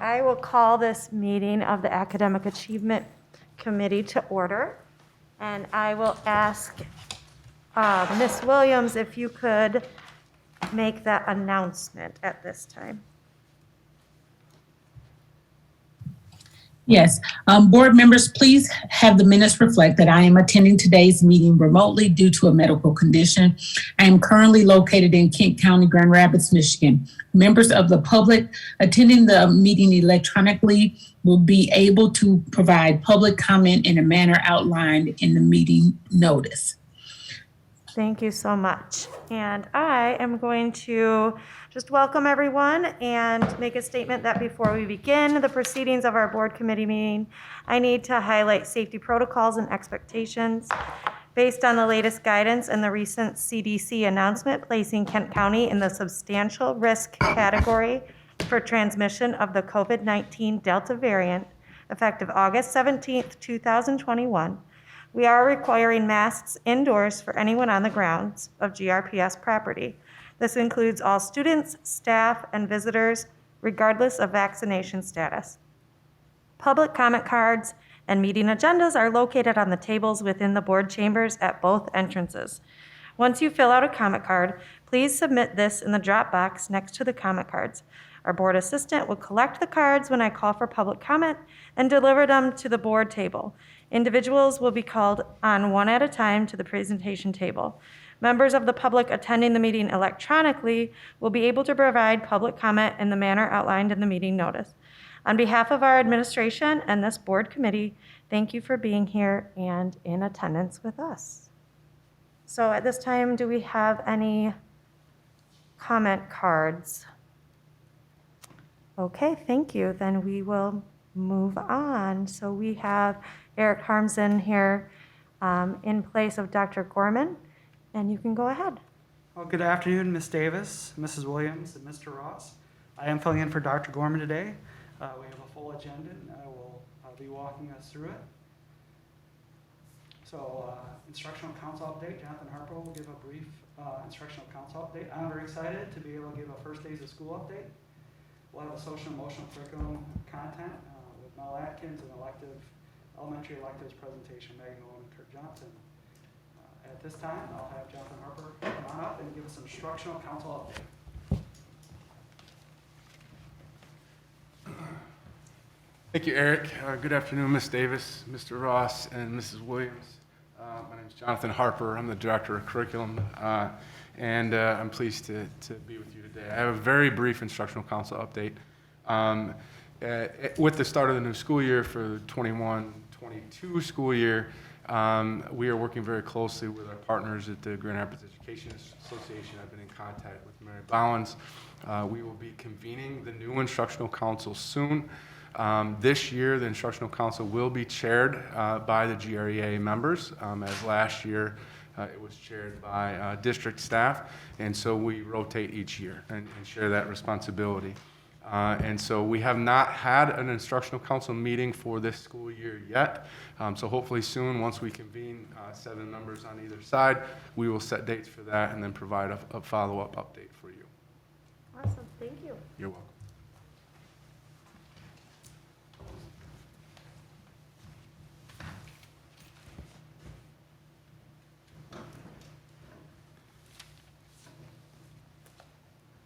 I will call this meeting of the Academic Achievement Committee to order. And I will ask Ms. Williams if you could make that announcement at this time. Yes. Board members, please have the minutes reflect that I am attending today's meeting remotely due to a medical condition. I am currently located in Kent County, Grand Rapids, Michigan. Members of the public attending the meeting electronically will be able to provide public comment in a manner outlined in the meeting notice. Thank you so much. And I am going to just welcome everyone and make a statement that before we begin the proceedings of our board committee meeting, I need to highlight safety protocols and expectations based on the latest guidance and the recent CDC announcement placing Kent County in the substantial risk category for transmission of the COVID-19 Delta variant effective August 17th, 2021. We are requiring masks indoors for anyone on the grounds of GRPS property. This includes all students, staff, and visitors, regardless of vaccination status. Public comment cards and meeting agendas are located on the tables within the board chambers at both entrances. Once you fill out a comment card, please submit this in the drop box next to the comment cards. Our board assistant will collect the cards when I call for public comment and deliver them to the board table. Individuals will be called on one at a time to the presentation table. Members of the public attending the meeting electronically will be able to provide public comment in the manner outlined in the meeting notice. On behalf of our administration and this board committee, thank you for being here and in attendance with us. So at this time, do we have any comment cards? Okay, thank you. Then we will move on. So we have Eric Harmsen here in place of Dr. Gorman, and you can go ahead. Well, good afternoon, Ms. Davis, Mrs. Williams, and Mr. Ross. I am filling in for Dr. Gorman today. We have a full agenda, and I will be walking us through it. So, instructional council update. Jonathan Harper will give a brief instructional council update. I'm very excited to be able to give a first days of school update. We'll have a social and emotional curriculum content with Mel Atkins and elementary electives presentation, Megan Owen and Kurt Johnson. At this time, I'll have Jonathan Harper come on up and give us some instructional council update. Thank you, Eric. Good afternoon, Ms. Davis, Mr. Ross, and Mrs. Williams. My name is Jonathan Harper. I'm the Director of Curriculum, and I'm pleased to be with you today. I have a very brief instructional council update. With the start of the new school year for the 21-22 school year, we are working very closely with our partners at the Grand Rapids Education Association. I've been in contact with Mary Bowens. We will be convening the new instructional council soon. This year, the instructional council will be chaired by the GREA members, as last year it was chaired by district staff, and so we rotate each year and share that responsibility. And so we have not had an instructional council meeting for this school year yet. So hopefully soon, once we convene 7 members on either side, we will set dates for that and then provide a follow-up update for you. Awesome, thank you. You're welcome.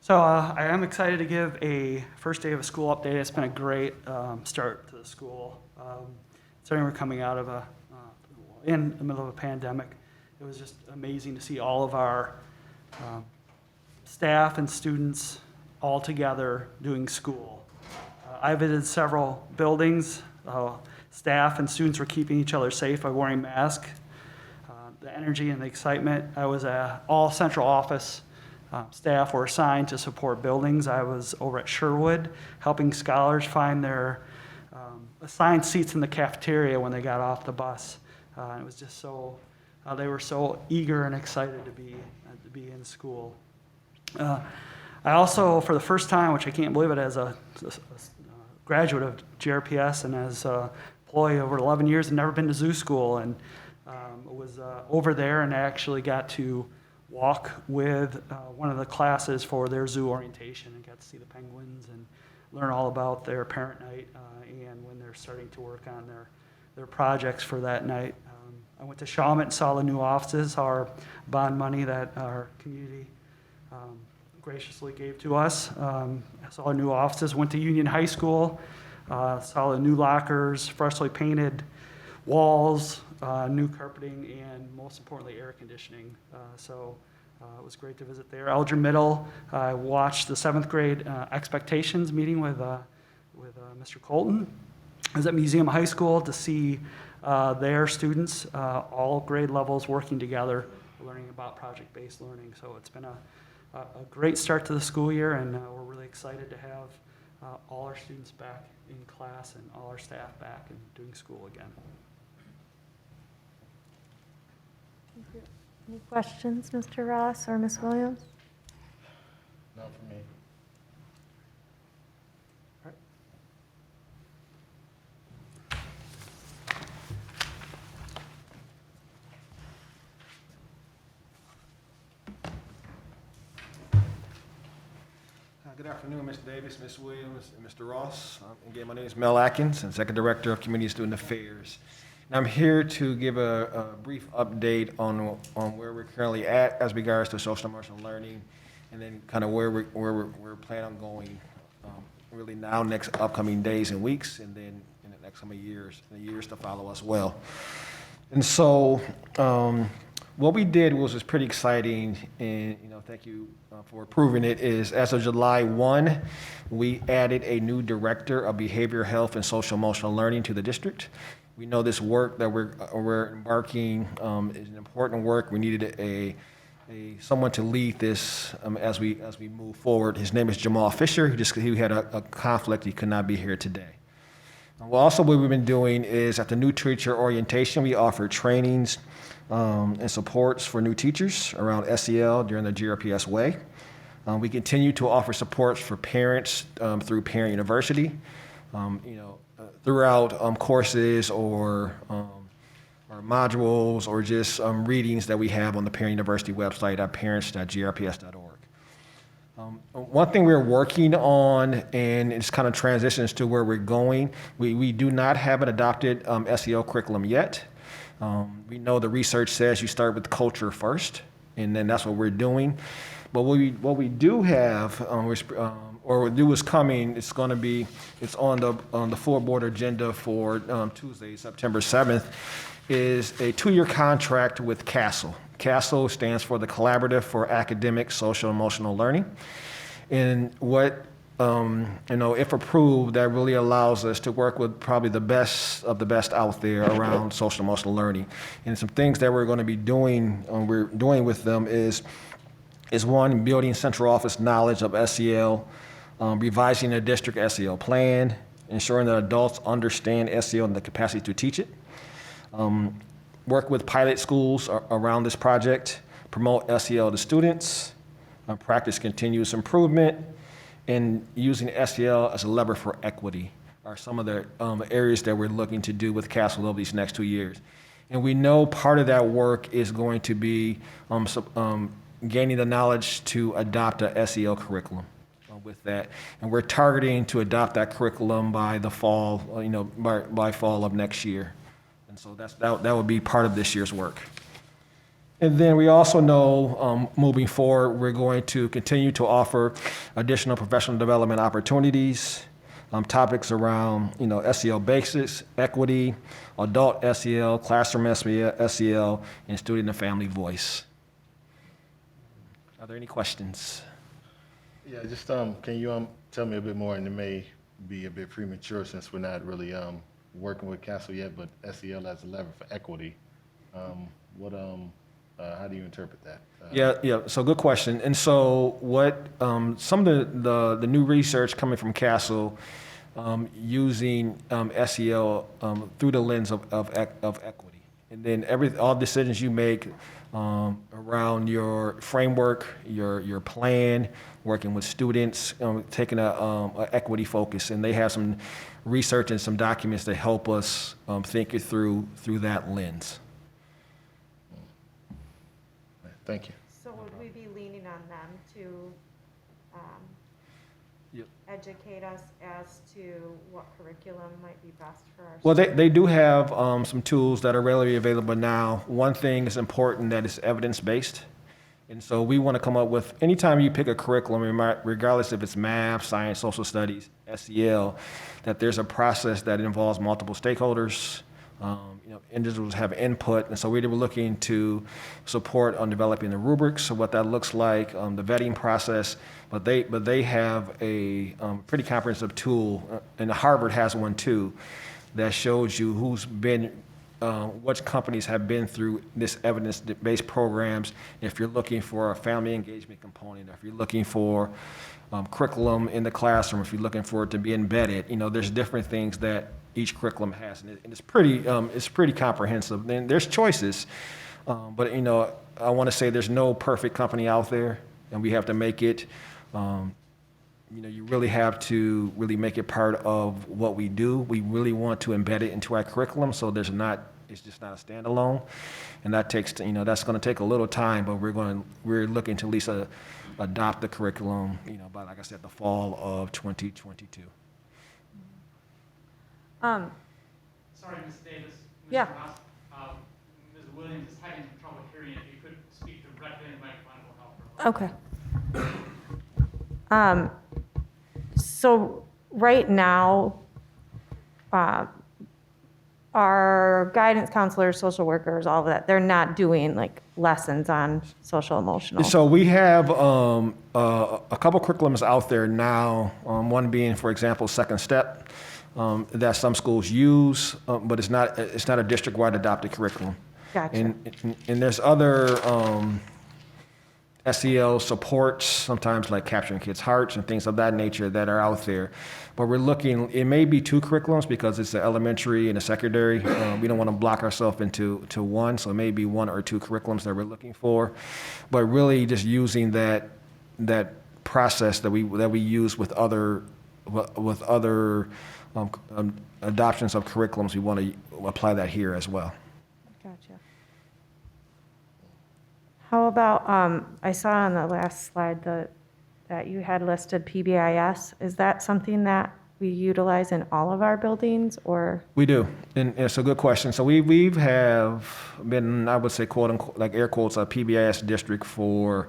So I am excited to give a first day of a school update. It's been a great start to the school. Starting we're coming out of in the middle of a pandemic. It was just amazing to see all of our staff and students all together doing school. I visited several buildings. Staff and students were keeping each other safe by wearing masks. The energy and the excitement. I was all central office staff were assigned to support buildings. I was over at Sherwood helping scholars find their assigned seats in the cafeteria when they got off the bus. It was just so, they were so eager and excited to be in school. I also, for the first time, which I can't believe it, as a graduate of GRPS and as an employee over 11 years, I've never been to zoo school, and was over there and actually got to walk with one of the classes for their zoo orientation and got to see the penguins and learn all about their parent night and when they're starting to work on their projects for that night. I went to Shawmut and saw the new offices, our bond money that our community graciously gave to us. I saw our new offices, went to Union High School, saw the new lockers, freshly painted walls, new carpeting, and most importantly, air conditioning. So it was great to visit there. Elgin Middle, I watched the 7th grade expectations meeting with Mr. Colton. I was at Museum High School to see their students, all grade levels working together, learning about project-based learning. So it's been a great start to the school year, and we're really excited to have all our students back in class and all our staff back and doing school again. Any questions, Mr. Ross or Ms. Williams? Not for me. Good afternoon, Mr. Davis, Ms. Williams, and Mr. Ross. Again, my name is Mel Atkins, and Second Director of Community and Student Affairs. And I'm here to give a brief update on where we're currently at as regards to social emotional learning, and then kind of where we're planning on going really now, next upcoming days and weeks, and then in the next coming years, and the years to follow as well. And so what we did was pretty exciting, and thank you for approving it, is as of July 1, we added a new director of behavioral health and social emotional learning to the district. We know this work that we're embarking is an important work. We needed someone to lead this as we move forward. His name is Jamal Fisher. He had a conflict. He could not be here today. Well, also what we've been doing is at the new teacher orientation, we offer trainings and supports for new teachers around SEL during the GRPS way. We continue to offer supports for parents through Parent University, throughout courses or modules or just readings that we have on the Parent University website at parents.grps.org. One thing we're working on, and it's kind of transitions to where we're going, we do not have an adopted SEL curriculum yet. We know the research says you start with culture first, and then that's what we're doing. But what we do have, or what do is coming, it's on the full board agenda for Tuesday, September 7th, is a 2-year contract with CASEL. CASEL stands for the Collaborative for Academic Social Emotional Learning. And what, if approved, that really allows us to work with probably the best of the best out there around social emotional learning. And some things that we're going to be doing, with them is one, building central office knowledge of SEL, revising the district SEL plan, ensuring that adults understand SEL and the capacity to teach it. Work with pilot schools around this project, promote SEL to students, practice continuous improvement, and using SEL as a lever for equity are some of the areas that we're looking to do with CASEL over these next 2 years. And we know part of that work is going to be gaining the knowledge to adopt a SEL curriculum with that. And we're targeting to adopt that curriculum by the fall, by fall of next year. And so that would be part of this year's work. And then we also know moving forward, we're going to continue to offer additional professional development opportunities, topics around, SEL basics, equity, adult SEL, classroom SEL, and student and family voice. Are there any questions? Yeah, just can you tell me a bit more, and it may be a bit premature since we're not really working with CASEL yet, but SEL as a lever for equity. How do you interpret that? Yeah. So good question. And so what some of the new research coming from CASEL using SEL through the lens of equity, and then all decisions you make around your framework, your plan, working with students, taking a equity focus, and they have some research and some documents that help us think it through that lens. Thank you. So would we be leaning on them to educate us as to what curriculum might be best for our Well, students? they do have some tools that are readily available now. One thing is important, that is evidence-based. And so we want to come up with, anytime you pick a curriculum, regardless if it's math, science, social studies, SEL, that there's a process that involves multiple stakeholders. Individuals have input, and so we were looking to support on developing the rubrics, so what that looks like, the vetting process. But they have a pretty comprehensive tool, and Harvard has one too, that shows you who's been, which companies have been through this evidence-based programs. If you're looking for a family engagement component, or if you're looking for curriculum in the classroom, if you're looking for it to be embedded, there's different things that each curriculum has, and it's pretty comprehensive. And there's choices, but I want to say there's no perfect company out there, and we have to make it. You really have to really make it part of what we do. We really want to embed it into our curriculum, so it's just not a standalone, and that takes, that's going to take a little time, but we're looking to at least adopt the curriculum, by, like I said, the fall of 2022. Sorry, Ms. Davis. Mr. Yeah. Ross. Ms. Williams is having some trouble hearing. If you could speak directly in the microphone, it will help her. Okay. So right now, our guidance counselors, social workers, all of that, they're not doing like lessons on social emotional. So we have a couple curriculums out there now, one being, for example, Second Step, that some schools use, but it's not a district-wide adopted curriculum. Gotcha. And there's other SEL supports, sometimes like Capturing Kids' Hearts and things of that nature that are out there. But we're looking, it may be two curriculums because it's the elementary and the secondary. We don't want to block ourselves into one, so it may be one or two curriculums that we're looking for. But really just using that process that we use with other adoptions of curriculums, we want to apply that here as well. Gotcha. How about, I saw on the last slide that you had listed PBIS. Is that something that we utilize in all of our buildings, or? We do, and it's a good question. So we have been, I would say, quote unquote, like air quotes, a PBIS district for,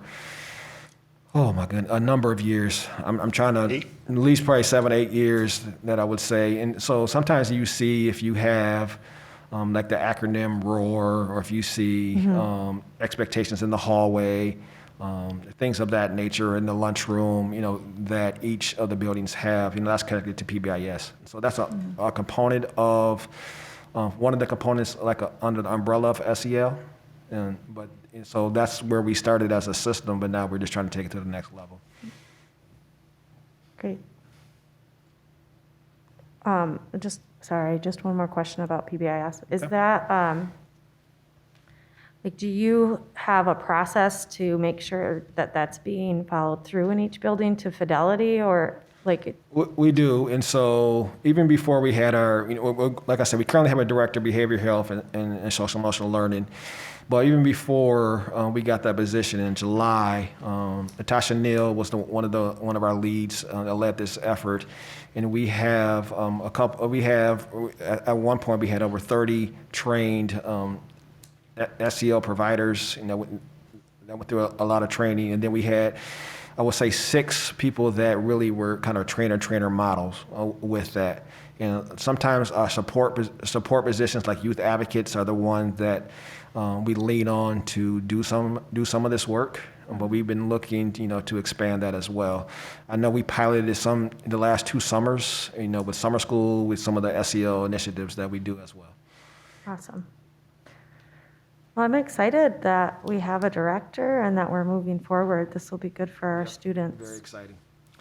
oh my goodness, a number of years. I'm trying to, at least probably 7, 8 years that I would say. And so sometimes you see if you have like the acronym ROAR, or if you see expectations in the hallway, things of that nature in the lunchroom, that each of the buildings have, that's connected to PBIS. So that's a component of, one of the components under the umbrella of SEL. And so that's where we started as a system, but now we're just trying to take it to the next level. Great. Just one more question about PBIS. Is that, do you have a process to make sure that that's being followed through in each building to fidelity, or like? We do, and so even before we had our, like I said, we currently have a director of behavioral health and social emotional learning. But even before we got that position in July, Natasha Neal was one of our leads that led this effort, and we have at one point we had over 30 trained SEL providers, that went through a lot of training, and then we had, I would say, 6 people that really were kind of trainer models with that. And sometimes support positions like youth advocates are the ones that we lean on to do some of this work, but we've been looking, to expand that as well. I know we piloted the last 2 summers, with summer school, with some of the SEL initiatives that we do as well. Awesome. Well, I'm excited that we have a director and that we're moving forward. This will be good for our students. Very exciting.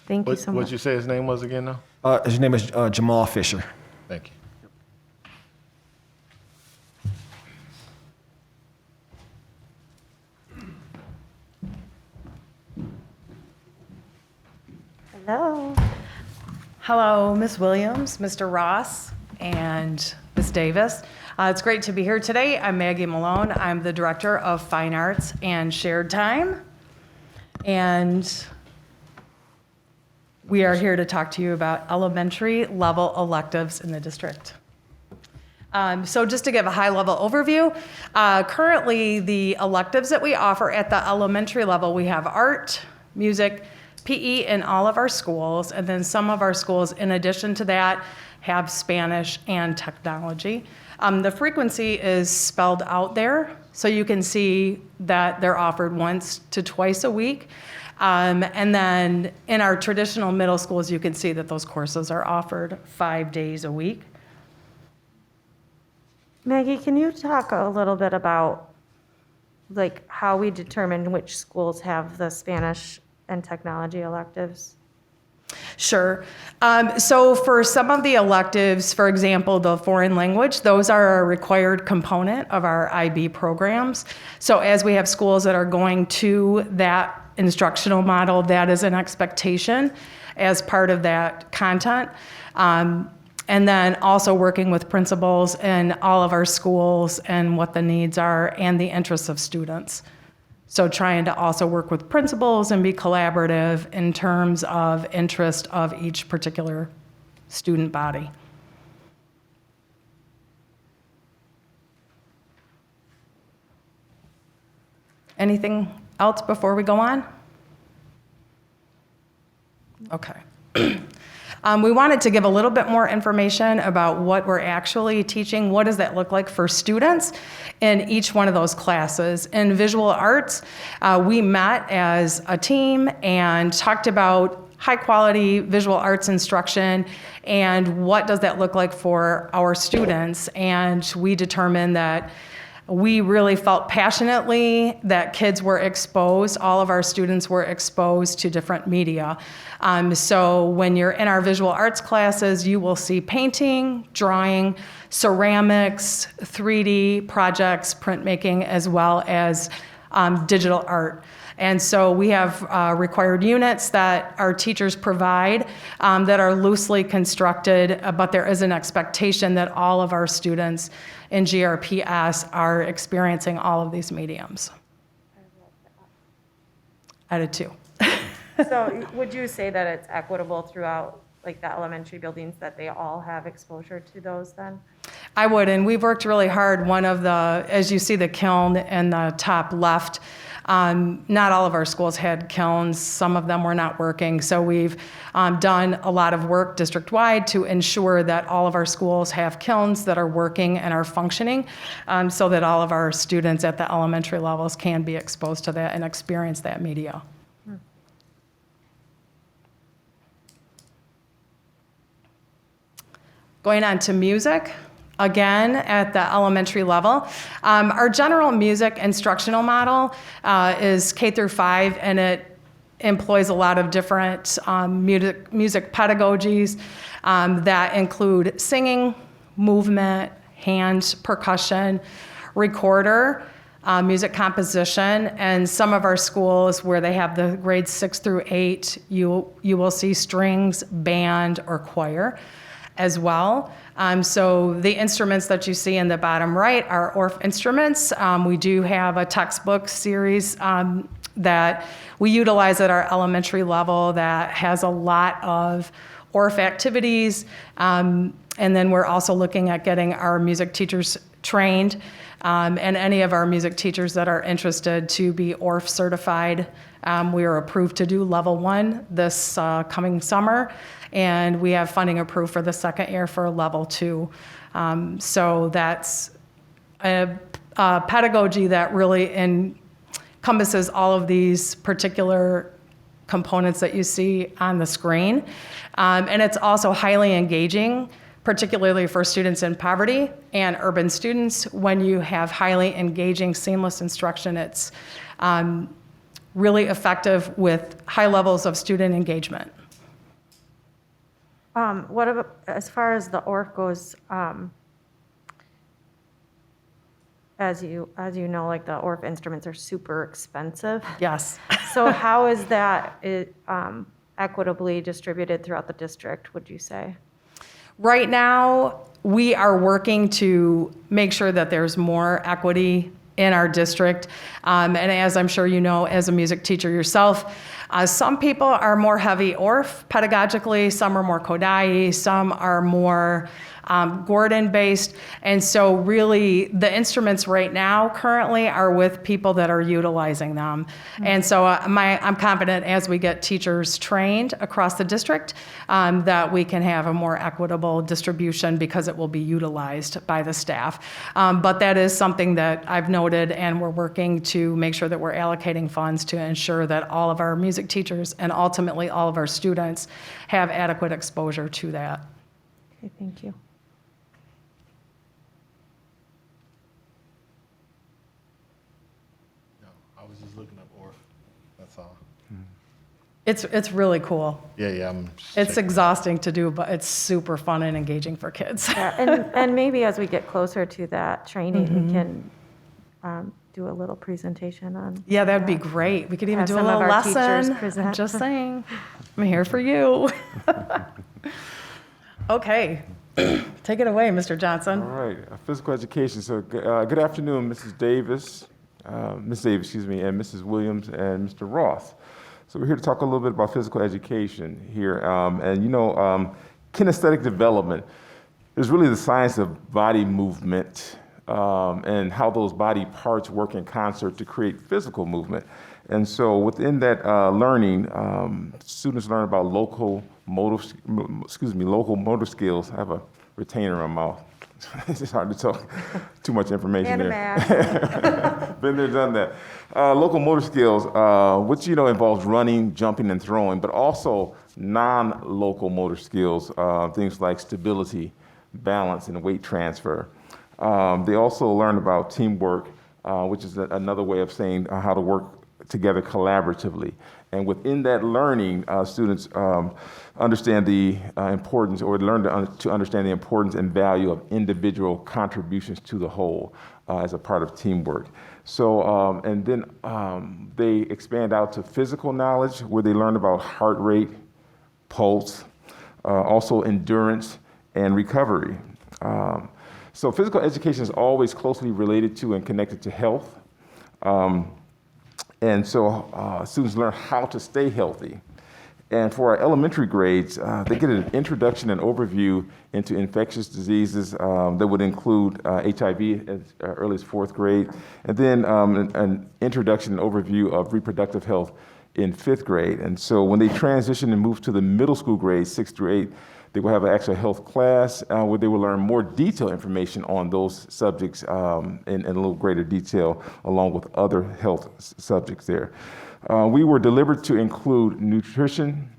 Thank you so much. What'd you say his name was again now? His name is Jamal Fisher. Thank you. Hello. Hello, Ms. Williams, Mr. Ross, and Ms. Davis. It's great to be here today. I'm Maggie Malone. I'm the Director of Fine Arts and Shared Time. And We are here to talk to you about elementary level electives in the district. So just to give a high-level overview, currently the electives that we offer at the elementary level, we have art, music, PE in all of our schools, and then some of our schools, in addition to that, have Spanish and technology. The frequency is spelled out there, so you can see that they're offered once to twice a week. And then in our traditional middle schools, you can see that those courses are offered 5 days a week. Maggie, can you talk a little bit about like how we determine which schools have the Spanish and technology electives? Sure. So for some of the electives, for example, the foreign language, those are a required component of our IB programs. So as we have schools that are going to that instructional model, that is an expectation as part of that content. And then also working with principals in all of our schools and what the needs are and the interests of students. So trying to also work with principals and be collaborative in terms of interest of each particular student body. Anything else before we go on? Okay. We wanted to give a little bit more information about what we're actually teaching. What does that look like for students in each one of those classes? In visual arts, we met as a team and talked about high quality visual arts instruction and what does that look like for our students. And we determined that we really felt passionately that kids were exposed, all of our students were exposed to different media. So when you're in our visual arts classes, you will see painting, drawing, ceramics, 3D projects, printmaking, as well as digital art. And so we have required units that our teachers provide that are loosely constructed, but there is an expectation that all of our students in GRPS are experiencing all of these mediums. I did too. So would you say that it's equitable throughout like the elementary buildings that they all have exposure to those then? I would, and we've worked really hard. One of the, as you see the kiln in the top left, not all of our schools had kilns. Some of them were not working. So we've done a lot of work district-wide to ensure that all of our schools have kilns that are working and are functioning so that all of our students at the elementary levels can be exposed to that and experience that media. Going on to music. Again, at the elementary level. Our general music instructional model is K through 5, and it employs a lot of different music pedagogies that include singing, movement, hand percussion, recorder, music composition, and some of our schools where they have the grades 6 through 8, you will see strings, band, or choir as well. So the instruments that you see in the bottom right are ORF instruments. We do have a textbook series that we utilize at our elementary level that has a lot of ORF activities. And then we're also looking at getting our music teachers trained and any of our music teachers that are interested to be ORF certified. We are approved to do level 1 this coming summer. And we have funding approved for the second year for level 2. So that's a pedagogy that really encompasses all of these particular components that you see on the screen. And it's also highly engaging, particularly for students in poverty and urban students. When you have highly engaging, seamless instruction, it's really effective with high levels of student engagement. What about, as far as the ORF goes, as you know, like the ORF instruments are super expensive. Yes. So how is that equitably distributed throughout the district, would you say? Right now, we are working to make sure that there's more equity in our district. And as I'm sure you know, as a music teacher yourself, Some people are more heavy ORF pedagogically, some are more Kodai, some are more Gordon-based. And so really the instruments right now currently are with people that are utilizing them. And so I'm confident as we get teachers trained across the district that we can have a more equitable distribution because it will be utilized by the staff. But that is something that I've noted, and we're working to make sure that we're allocating funds to ensure that all of our music teachers and ultimately all of our students have adequate exposure to that. Okay, thank you. No, I was just looking up ORF, that's all. It's really cool. Yeah, I'm. It's exhausting to do, but it's super fun and engaging for kids. Yeah, and maybe as we get closer to that training, we can do a little presentation on. Yeah, that'd be great. We could even Have do a some of little our teachers lesson. present. Just saying. I'm here for you. Okay. Take it away, Mr. Johnson. All right, physical education. So good afternoon, Mrs. Davis, Ms. Davis, excuse me, and Mrs. Williams and Mr. Ross. So we're here to talk a little bit about physical education here. And kinesthetic development is really the science of body movement and how those body parts work in concert to create physical movement. And so within that learning, students learn about local motor skills. I have a retainer in my mouth. It's just hard to talk. Too much information And a there. math. Been there, done that. Local motor skills, which involves running, jumping, and throwing, but also non-local motor skills, things like stability, balance, and weight transfer. They also learn about teamwork, which is another way of saying how to work together collaboratively. And within that learning, students understand the importance, or learn to understand the importance and value of individual contributions to the whole as a part of teamwork. So, and then they expand out to physical knowledge, where they learn about heart rate, pulse, also endurance and recovery. So physical education is always closely related to and connected to health. And so students learn how to stay healthy. And for our elementary grades, they get an introduction and overview into infectious diseases that would include HIV as early as 4th grade, and then an introduction and overview of reproductive health in 5th grade. And so when they transition and move to the middle school grades, 6th through 8th, they will have an actual health class where they will learn more detailed information on those subjects in a little greater detail, along with other health subjects there. We were deliberate to include nutrition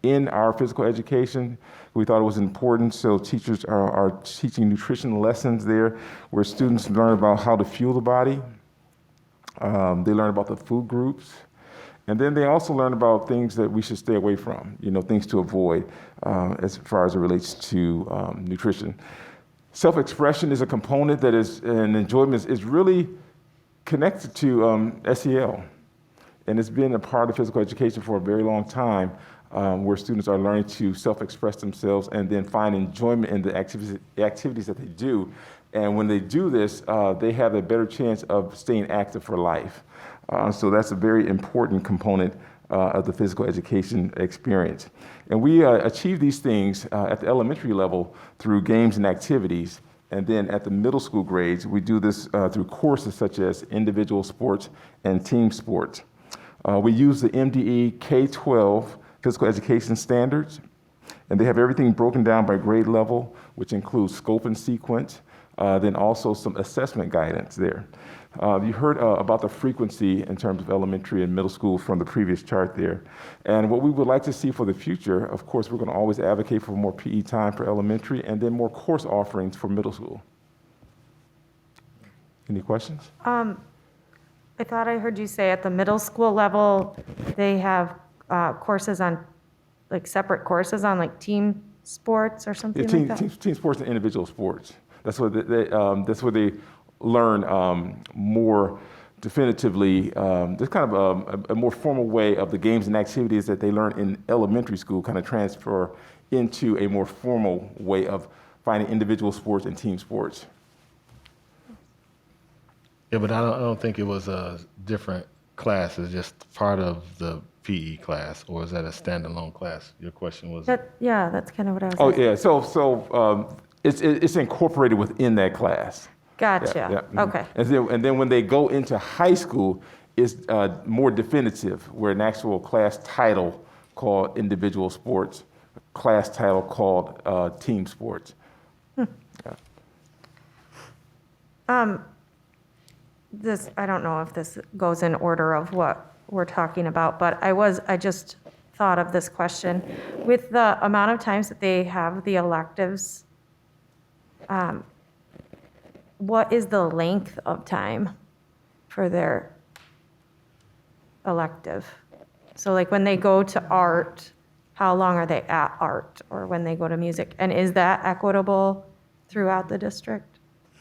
in our physical education. We thought it was important, so teachers are teaching nutrition lessons there, where students learn about how to fuel the body. They learn about the food groups. And then they also learn about things that we should stay away from, things to avoid as far as it relates to nutrition. Self-expression is a component that is, and enjoyment is really connected to SEL. And it's been a part of physical education for a very long time, where students are learning to self-express themselves and then find enjoyment in the activities that they do. And when they do this, they have a better chance of staying active for life. So that's a very important component of the physical education experience. And we achieve these things at the elementary level through games and activities. And then at the middle school grades, we do this through courses such as individual sports and team sports. We use the MDE K-12 physical education standards, and they have everything broken down by grade level, which includes scope and sequence, then also some assessment guidance there. You heard about the frequency in terms of elementary and middle school from the previous chart there. And what we would like to see for the future, of course, we're going to always advocate for more PE time for elementary and then more course offerings for middle school. Any questions? I thought I heard you say at the middle school level, they have courses on, like separate courses on like team sports or something like that? Team sports and individual sports. That's what that's where they learn more definitively. There's kind of a more formal way of the games and activities that they learn in elementary school kind of transfer into a more formal way of finding individual sports and team sports. Yeah, but I don't think it was a different class. It's just part of the PE class, or is that a standalone class? Your question was? Yeah, that's kind of what I was Oh, asking. yeah, it's incorporated within that class. Gotcha. Yeah, mhm. Okay. And then when they go into high school, it's more definitive, where an actual class title called individual sports, class title called team sports. This, I don't know if this goes in order of what we're talking about, but I just thought of this question. With the amount of times that they have the electives, what is the length of time for their elective? So like when they go to art, how long are they at art? Or when they go to music? And is that equitable throughout the district?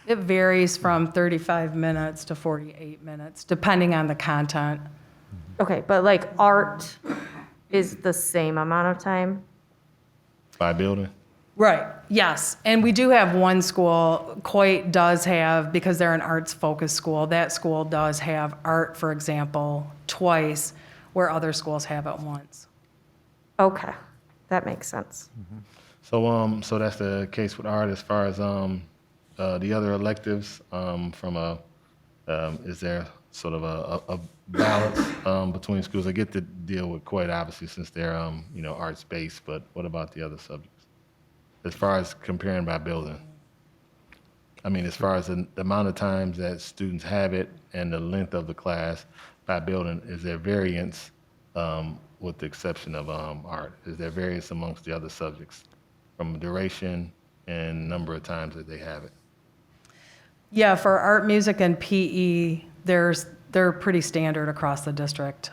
It varies from 35 minutes to 48 minutes, depending on the content. Okay, but like art is the same amount of time? By building? Right, yes. And we do have one school, Coit does have, because they're an arts-focused school, that school does have art, for example, twice, where other schools have it once. Okay, that makes sense. So that's the case with art. As far as the other electives, is there sort of a balance between schools? I get to deal with Coit, obviously, since they're arts based, but what about the other subjects? As far as comparing by building, I mean, as far as the amount of times that students have it and the length of the class by building, is there variance with the exception of art? Is there variance amongst the other subjects from duration and number of times that they have it? Yeah, for art, music, and PE, they're pretty standard across the district.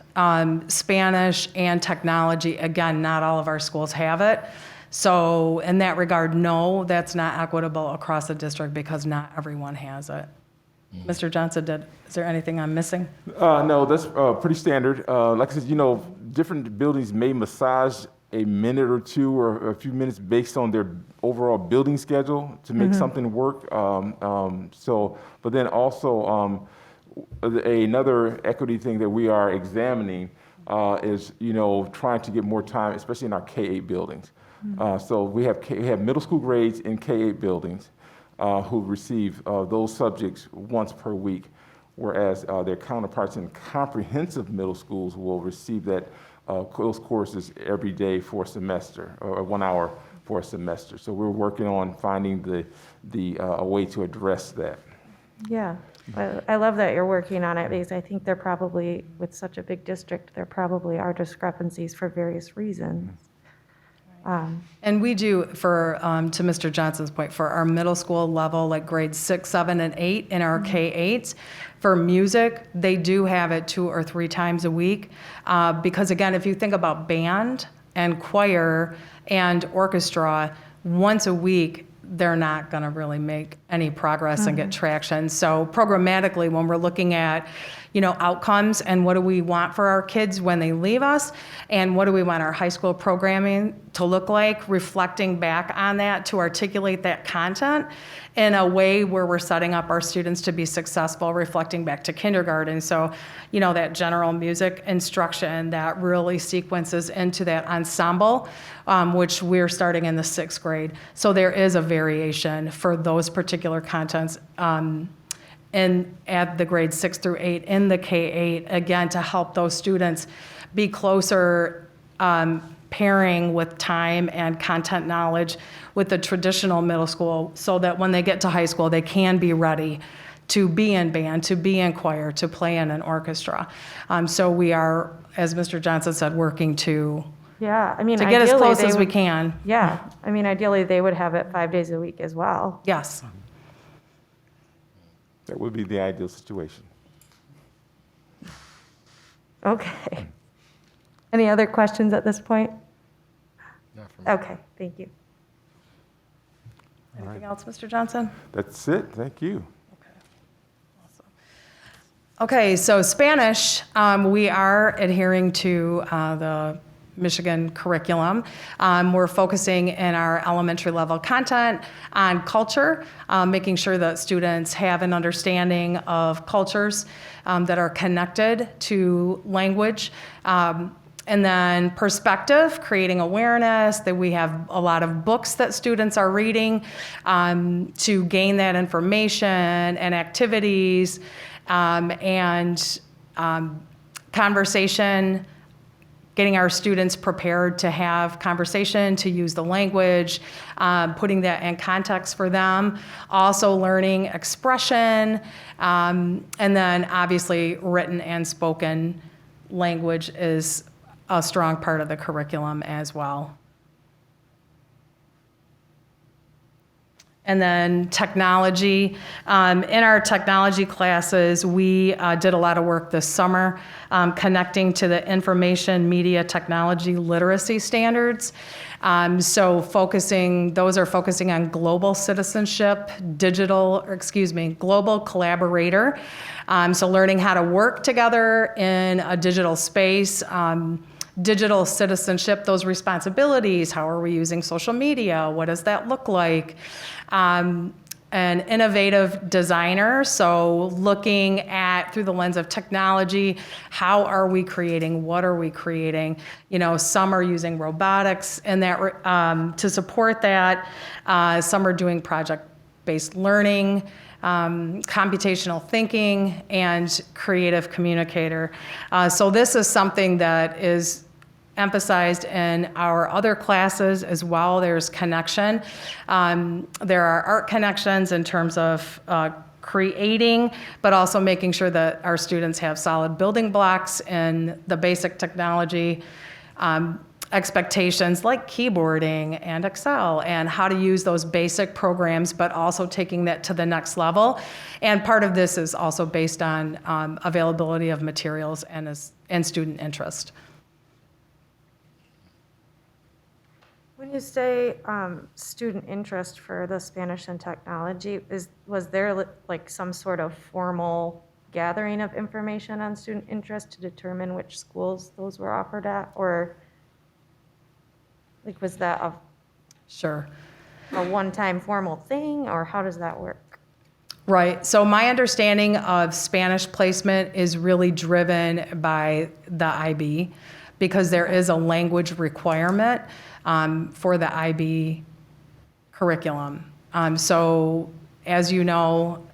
Spanish and technology, again, not all of our schools have it. So in that regard, no, that's not equitable across the district because not everyone has it. Mr. Johnson, is there anything I'm missing? No, that's pretty standard. Like I said, different buildings may massage a minute or two or a few minutes based on their overall building schedule to make something work. But then also another equity thing that we are examining is, trying to get more time, especially in our K-8 buildings. So we have middle school grades in K-8 buildings who receive those subjects once per week, whereas their counterparts in comprehensive middle schools will receive those courses every day for a semester, or 1 hour for a semester. So we're working on finding a way to address that. Yeah, I love that you're working on it because I think there probably, with such a big district, there probably are discrepancies for various reasons. And we do, to Mr. Johnson's point, for our middle school level, like grades 6, 7, and 8 in our K-8s, for music, they do have it 2 or 3 times a week. Because again, if you think about band and choir and orchestra, once a week, they're not going to really make any progress and get traction. So programmatically, when we're looking at, outcomes and what do we want for our kids when they leave us, and what do we want our high school programming to look like, reflecting back on that to articulate that content in a way where we're setting up our students to be successful, reflecting back to kindergarten. So, that general music instruction that really sequences into that ensemble, which we're starting in the 6th grade. So there is a variation for those particular contents at the grades 6 through 8 in the K-8, again, to help those students be closer pairing with time and content knowledge with the traditional middle school so that when they get to high school, they can be ready to be in band, to be in choir, to play in an orchestra. So we are, as Mr. Johnson said, working to Yeah, I mean, get as ideally, close they as we would- can. Yeah, I mean, ideally, they would have it 5 days a week as well. Yes. That would be the ideal situation. Okay. Any other questions at this point? Not for me. Okay, thank you. Anything else, Mr. Johnson? That's it. Thank you. Okay, so Spanish, we are adhering to the Michigan curriculum. We're focusing in our elementary level content on culture, making sure that students have an understanding of cultures that are connected to language. And then perspective, creating awareness, that we have a lot of books that students are reading to gain that information and activities and conversation, getting our students prepared to have conversation, to use the language, putting that in context for them. Also learning expression, and then obviously written and spoken language is a strong part of the curriculum as well. And then technology. In our technology classes, we did a lot of work this summer connecting to the information media technology literacy standards. So those are focusing on global citizenship, global collaborator. So learning how to work together in a digital space, digital citizenship, those responsibilities, how are we using social media, what does that look like? An innovative designer, so looking at, through the lens of technology, how are we creating, what are we creating? Some are using robotics and that to support that. Some are doing project-based learning, computational thinking, and creative communicator. So this is something that is emphasized in our other classes as well. There's connection. There are art connections in terms of creating, but also making sure that our students have solid building blocks in the basic technology expectations like keyboarding and Excel and how to use those basic programs, but also taking that to the next level. And part of this is also based on availability of materials and student interest. When you say student interest for the Spanish and technology, was there like some sort of formal gathering of information on student interest to determine which schools those were offered at? Or was that a one-time formal thing, or how does that work? Right. So my understanding of Spanish placement is really driven by the IB because there is a language requirement for the IB curriculum. So as you know,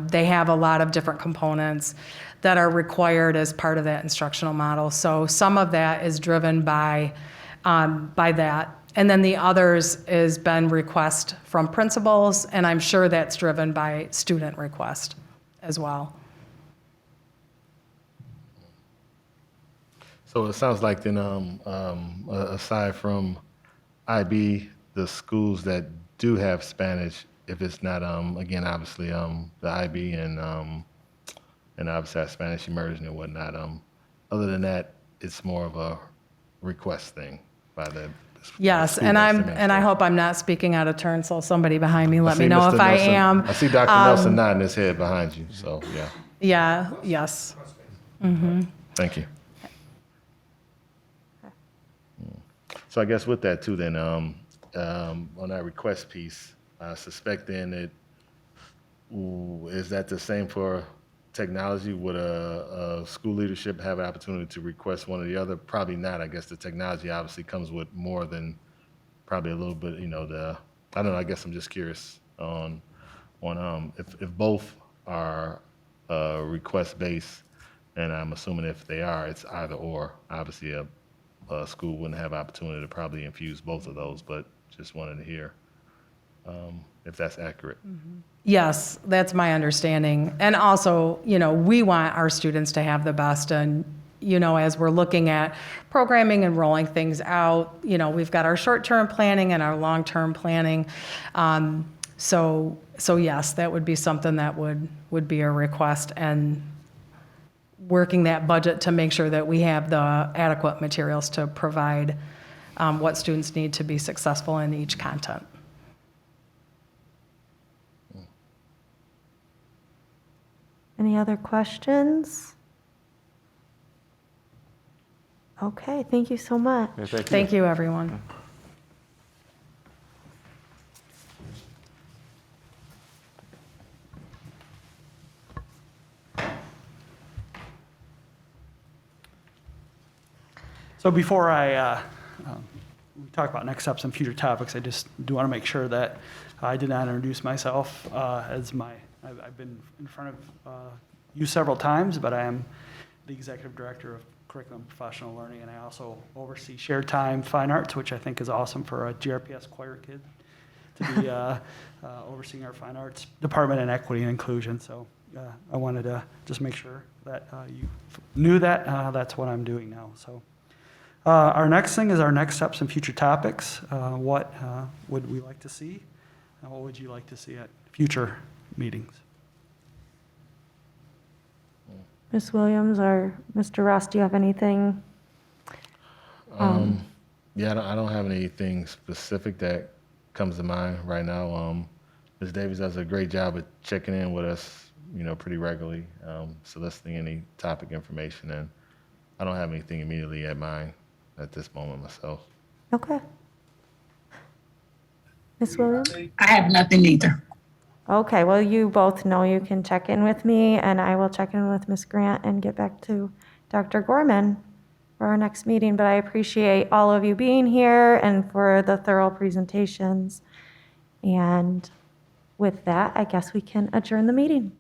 they have a lot of different components that are required as part of that instructional model. So some of that is driven by that. And then the others has been request from principals, and I'm sure that's driven by student request as well. So it sounds like then, aside from IB, the schools that do have Spanish, if it's not, again, obviously, the IB and obviously have Spanish immersion and whatnot. Other than that, it's more of a request thing by the Yes, school and based I hope I'm not speaking out of turn, so somebody behind me let see me know Mr. if I Nelson. am. I see Dr. Nelson nodding his head behind you, so yeah. Yeah, yes. Thank you. So I guess with that too, then, on that request piece, I suspect then is that the same for technology? Would a school leadership have an opportunity to request one or the other? Probably not. I guess the technology obviously comes with more than probably a little bit, I don't know, I guess I'm just curious on if both are request-based, and I'm assuming if they are, it's either or. Obviously, a school wouldn't have opportunity to probably infuse both of those, but just wanted to hear if that's accurate. Yes, that's my understanding. And also, we want our students to have the best. And, as we're looking at programming and rolling things out, we've got our short-term planning and our long-term planning. So yes, that would be something that would be a request, and working that budget to make sure that we have the adequate materials to provide what students need to be successful in each content. Any other questions? Okay, thank you so much. Yeah, thank you. Thank you, everyone. So before we talk about next steps and future topics, I just do want to make sure that I did not introduce myself as I've been in front of you several times, but I am the Executive Director of Curriculum and Professional Learning, and I also oversee Shared Time Fine Arts, which I think is awesome for a GRPS choir kid to be overseeing our fine arts department and equity and inclusion. So I wanted to just make sure that you knew that that's what I'm doing now. So our next thing is our next steps and future topics. What would we like to see? And what would you like to see at future meetings? Ms. Williams or Mr. Ross, do you have anything? Yeah, I don't have anything specific that comes to mind right now. Ms. Davis does a great job at checking in with us, pretty regularly, soliciting any topic information, and I don't have anything immediately at mind at this moment myself. Okay. Ms. Williams? I have nothing either. Okay, well, you both know you can check in with me, and I will check in with Ms. Grant and get back to Dr. Gorman for our next meeting. But I appreciate all of you being here and for the thorough presentations. And with that, I guess we can adjourn the meeting.